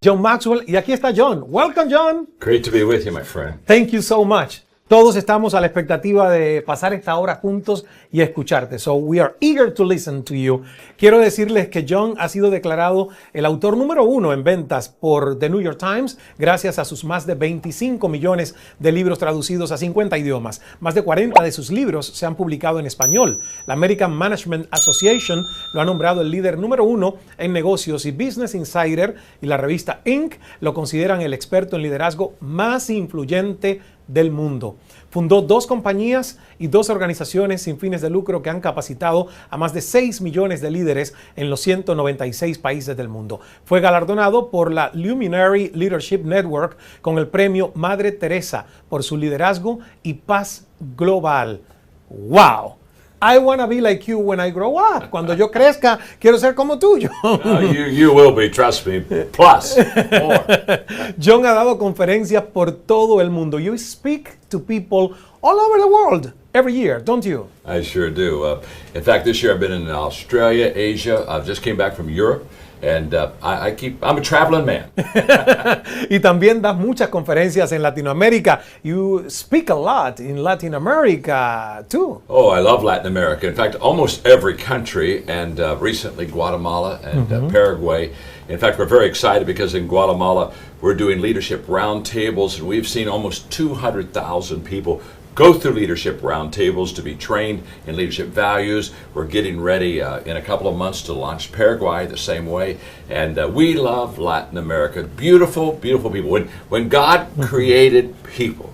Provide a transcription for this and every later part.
Jhon Maxwell, y aquí está Jhon. Welcome, Jhon. Great to be with you, my friend. Thank you so much. Todos estamos a la expectativa de pasar esta hora juntos y escucharte. So we are eager to listen to you. Quiero decirles que Jhon ha sido declarado el autor número 1 en ventas por The New York Times gracias a sus más de 25 millones de libros traducidos a 50 idiomas. Más de 40 de sus libros se han publicado en español. La American Management Association lo ha nombrado el líder número 1 en negocios y Business Insider y la revista Inc. lo consideran el experto en liderazgo más influyente del mundo. Fundó 2 compañías y 2 organizaciones sin fines de lucro que han capacitado a más de 6 millones de líderes en los 196 países del mundo. Fue galardonado por la Luminary Leadership Network con el premio Madre Teresa por su liderazgo y paz global. ¡Wow! I want to be like you when I grow up. Cuando yo crezca, quiero ser como tú, Jhon. You will be, trust me. Plus, more. Jhon ha dado conferencias por todo el mundo. You speak to people all over the world every year, don't you? I sure do. In fact, this year I've been in Australia, Asia. I just came back from Europe. And I'm a traveling man. Y también das muchas conferencias en Latinoamérica. You speak a lot in Latin America too. Oh, I love Latin America. In fact, almost every country, and recently Guatemala and Paraguay. In fact, we're very excited because in Guatemala we're doing leadership roundtables, and we've seen almost 200,000 people go through leadership roundtables to be trained in leadership values. We're getting ready in a couple of months to launch Paraguay the same way. And we love Latin America. Beautiful, beautiful people. When God created people,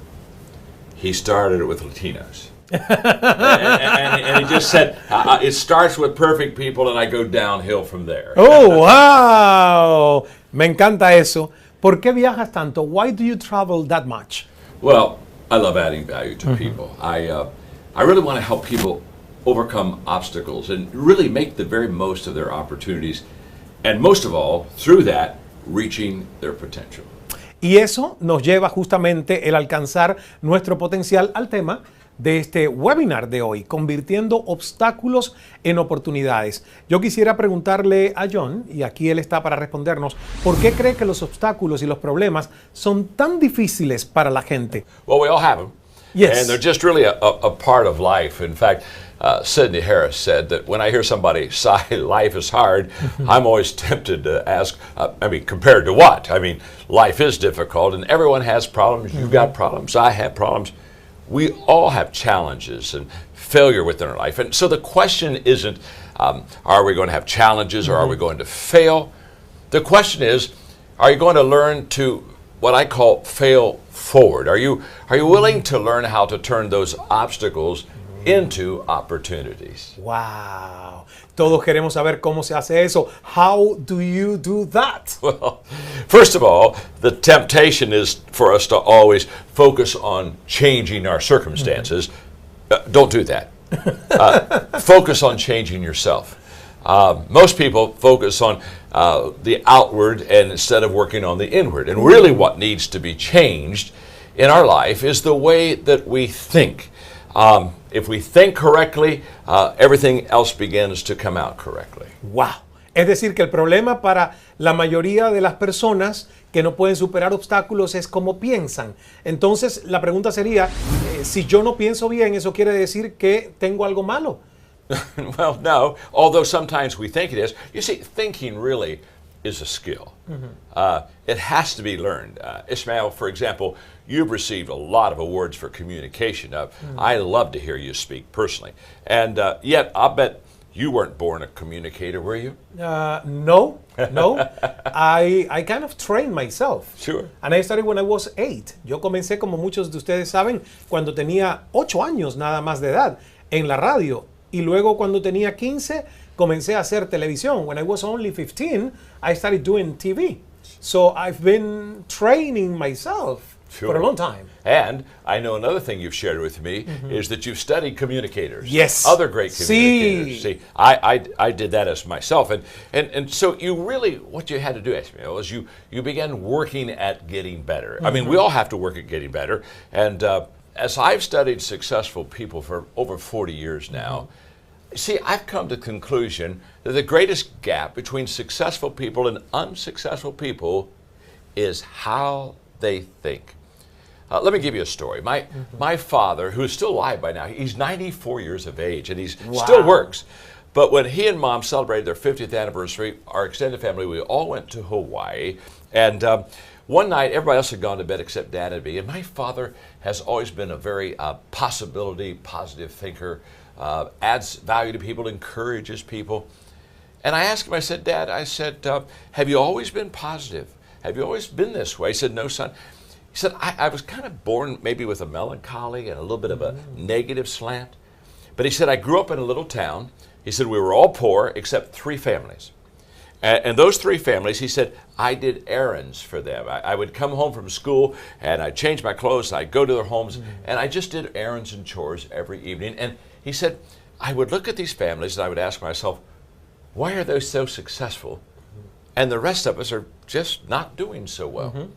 He started it with Latinos. and He just said, it starts with perfect people and I go downhill from there. Oh, wow. Me encanta eso. ¿Por qué viajas tanto? Why do you travel that much? Well, I love adding value to people. I really want to help people overcome obstacles and really make the very most of their opportunities. And most of all, through that, reaching their potential. Y eso nos lleva justamente el alcanzar nuestro potencial al tema de este webinar de hoy, convirtiendo obstáculos en oportunidades. Yo quisiera preguntarle a Jhon, y aquí él está para respondernos, ¿por qué cree que los obstáculos y los problemas son tan difíciles para la gente? Well, we all have them. Yes. And they're just really a part of life. In fact, Sidney Harris said that when I hear somebody sigh, life is hard, I'm always tempted to ask, compared to what? I mean, life is difficult and everyone has problems. You've got problems. I have problems. We all have challenges and failure within our life. And so the question isn't, are we going to have challenges or are we going to fail? The question is, are you going to learn to, what I call, fail forward? Are you willing to learn how to turn those obstacles into opportunities? Wow. Todos queremos saber cómo se hace eso. How do you do that? Well, first of all, the temptation is for us to always focus on changing our circumstances. Don't do that. Focus on changing yourself. Most people focus on the outward and instead of working on the inward. And really what needs to be changed in our life is the way that we think. If we think correctly, everything else begins to come out correctly. Wow. Es decir, que el problema para la mayoría de las personas que no pueden superar obstáculos es cómo piensan. Entonces, la pregunta sería, si yo no pienso bien, ¿eso quiere decir que tengo algo malo? Well, no, although sometimes we think it is. You see, thinking really is a skill. It has to be learned. Ismael, for example, you've received a lot of awards for communication. I love to hear you speak personally. And yet, I'll bet you weren't born a communicator, were you? No. I kind of trained myself. Sure. And I started when I was 8. Yo comencé, como muchos de ustedes saben, cuando tenía 8 años nada más de edad en la radio. Y luego cuando tenía 15, comencé a hacer televisión. When I was only 15, I started doing TV. So I've been training myself for a long time. And I know another thing you've shared with me is that you've studied communicators. Yes. Other great communicators. Sí. See, I did that as myself. And so you really, what you had to do, Ismael, is you began working at getting better. I mean, we all have to work at getting better. And as I've studied successful people for over 40 years now, see, I've come to the conclusion that the greatest gap between successful people and unsuccessful people is how they think. Let me give you a story. My father, who is still alive by now, he's 94 years of age, and he's still works. But when he and Mom celebrated their 50th anniversary, our extended family, we all went to Hawaii. And one night, everybody else had gone to bed except Dad and me. And my father has always been a very positive thinker, adds value to people, encourages people. And I asked him, I said, Dad, have you always been positive? Have you always been this way? He said, no, son. He said, I was kind of born maybe with a melancholy and a little bit of a negative slant. But he said, I grew up in a little town. He said, we were all poor except 3 families. And those 3 families, he said, I did errands for them. I would come home from school and I'd change my clothes and I'd go to their homes and I just did errands and chores every evening. And he said, I would look at these families and I would ask myself, why are they so successful? And the rest of us are just not doing so well.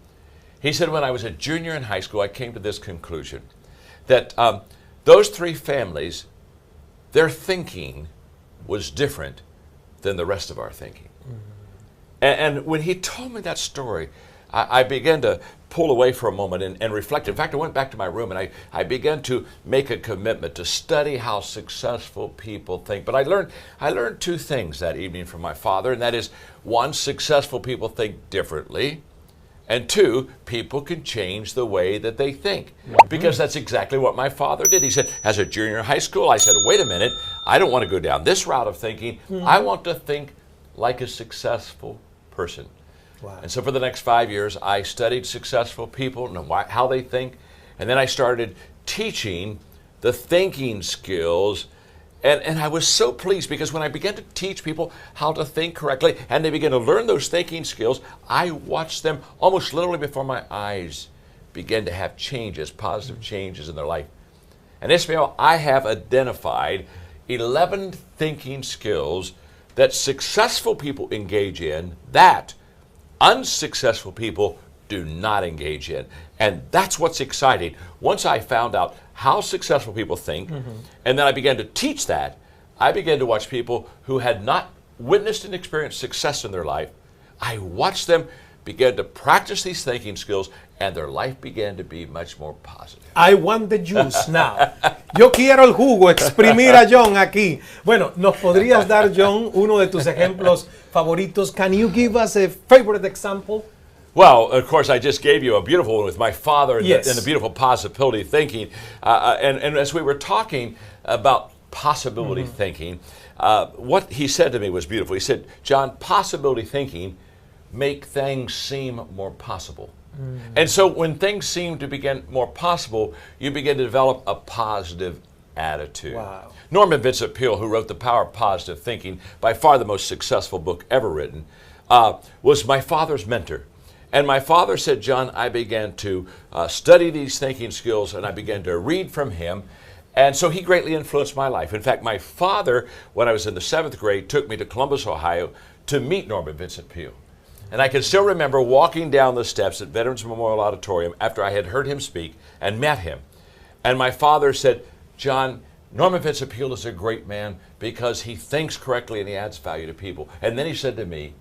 He said, when I was a junior in high school, I came to this conclusion that those 3 families, their thinking was different than the rest of our thinking. And when he told me that story, I began to pull away for a moment and reflect. In fact, I went back to my room and I began to make a commitment to study how successful people think. But I learned 2 things that evening from my father, and that is, 1, successful people think differently, and 2, people can change the way that they think. Because that's exactly what my father did. He said, as a junior in high school, I said, wait a minute, I don't want to go down this route of thinking. I want to think like a successful person. Wow. And so for the next 5 years, I studied successful people and how they think. And then I started teaching the thinking skills. And I was so pleased because when I began to teach people how to think correctly and they began to learn those thinking skills, I watched them almost literally before my eyes begin to have changes, positive changes in their life. And Ismael, I have identified 11 thinking skills that successful people engage in that unsuccessful people do not engage in. And that's what's exciting. Once I found out how successful people think, and then I began to teach that, I began to watch people who had not witnessed and experienced success in their life. I watched them begin to practice these thinking skills, and their life began to be much more positive. I want the juice now. Yo quiero el jugo, exprimir a Jhon aquí. Bueno, ¿nos podrías dar, Jhon, uno de tus ejemplos favoritos? Can you give us a favorite example? Well, of course, I just gave you a beautiful one with my father and, Yes. and the beautiful possibility thinking. And as we were talking about possibility thinking, what he said to me was beautiful. He said, Jhon, possibility thinking make things seem more possible. And so when things seem to begin more possible, you begin to develop a positive attitude. Wow. Norman Vincent Peale, who wrote The Power of Positive Thinking, by far the most successful book ever written, was my father's mentor. And my father said, Jhon, I began to study these thinking skills and I began to read from him. And so he greatly influenced my life. In fact, my father, when I was in the 7th grade, took me to Columbus, Ohio to meet Norman Vincent Peale. And I can still remember walking down the steps at Veterans Memorial Auditorium after I had heard him speak and met him. And my father said, Jhon, Norman Vincent Peale is a great man because he thinks correctly and he adds value to people. And then he said to me,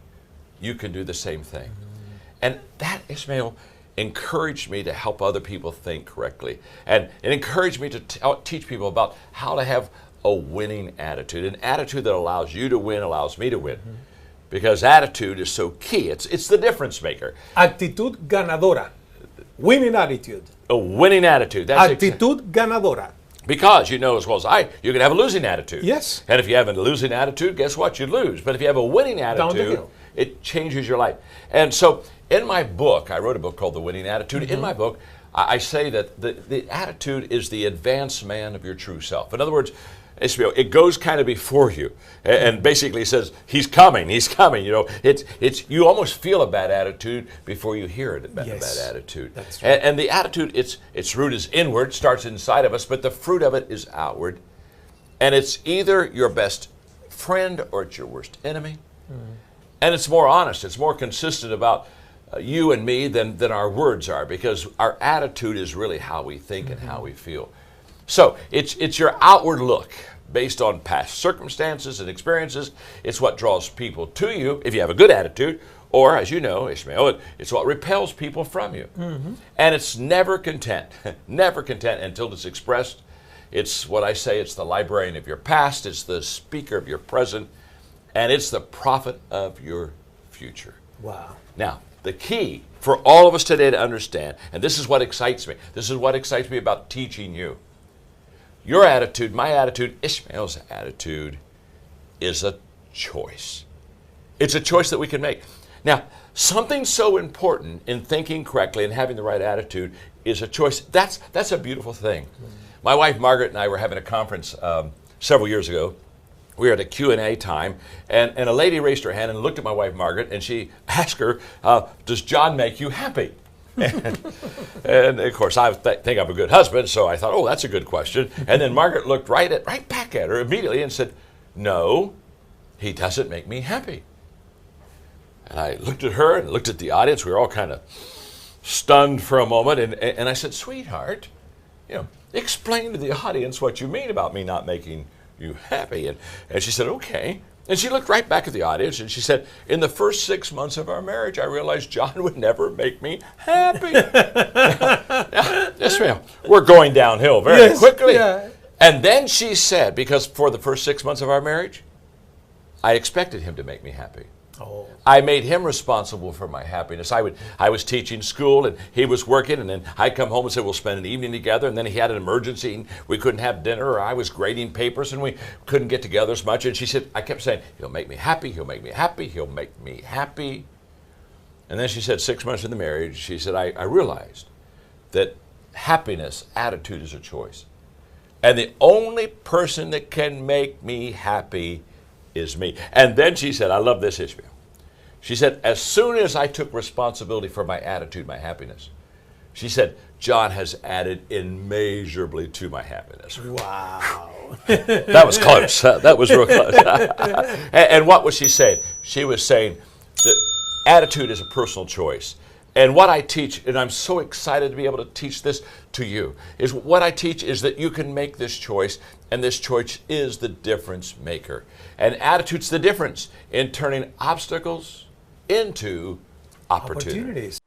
you can do the same thing. And that, Ismael, encouraged me to help other people think correctly. And it encouraged me to teach people about how to have a winning attitude, an attitude that allows you to win, allows me to win. Because attitude is so key. It's the difference maker. Actitud ganadora. Winning attitude. A winning attitude. That's Actitud ganadora. because you know as well as I, you can have a losing attitude. Yes. And if you have a losing attitude, guess what? You lose. But if you have a winning attitude, it changes your life. And so in my book, I wrote a book called The Winning Attitude. Mm-hmm. In my book, I say that the attitude is the advanced man of your true self. In other words, it goes kind of before you, and basically says, he's coming. You know, it's you almost feel a bad attitude before you hear it, a bad attitude. That's right. And the attitude, its root is inward, starts inside of us, but the fruit of it is outward. And it's either your best friend or it's your worst enemy. Mm-hmm. And it's more honest, it's more consistent about you and me than our words are, because our attitude is really how we think and how we feel. So it's your outward look based on past circumstances and experiences. It's what draws people to you if you have a good attitude, or as you know, Ismael, it's what repels people from you. And it's never content, never content until it's expressed. It's what I say, it's the librarian of your past, it's the speaker of your present, and it's the prophet of your future. Wow. Now, the key for all of us today to understand, and this is what excites me, this is what excites me about teaching you. Your attitude, my attitude, Ismael's attitude is a choice. It's a choice that we can make. Now, something so important in thinking correctly and having the right attitude is a choice. That's a beautiful thing. My wife Margaret and I were having a conference several years ago. We were at a Q&A time, and a lady raised her hand and looked at my wife Margaret, and she asked her, does John make you happy? And of course, I think I'm a good husband, so I thought, oh, that's a good question. And then Margaret looked right back at her immediately and said, no, he doesn't make me happy. And I looked at her and looked at the audience. We were all kind of stunned for a moment, and I said, sweetheart, explain to the audience what you mean about me not making you happy. And she said, okay. And she looked right back at the audience and she said, in the first 6 months of our marriage, I realized John would never make me happy. Ismael, we're going downhill very quickly. Yeah. And then she said, because for the first 6 months of our marriage, I expected him to make me happy. Oh. I made him responsible for my happiness. I was teaching school and he was working, and then I'd come home and say, we'll spend an evening together, and then he had an emergency and we couldn't have dinner, or I was grading papers and we couldn't get together as much. And she said, I kept saying, he'll make me happy, he'll make me happy, he'll make me happy. And then she said, 6 months in the marriage, she said, I realized that happiness, attitude is a choice. And the only person that can make me happy is me. And then she said, I love this, Ismael. She said, as soon as I took responsibility for my attitude, my happiness, she said, John has added immeasurably to my happiness. Wow. That was close. That was real close. And what was she saying? She was saying that attitude is a personal choice. And what I teach, and I'm so excited to be able to teach this to you, is what I teach is that you can make this choice, and this choice is the difference maker. And attitude's the difference in turning obstacles into opportunities.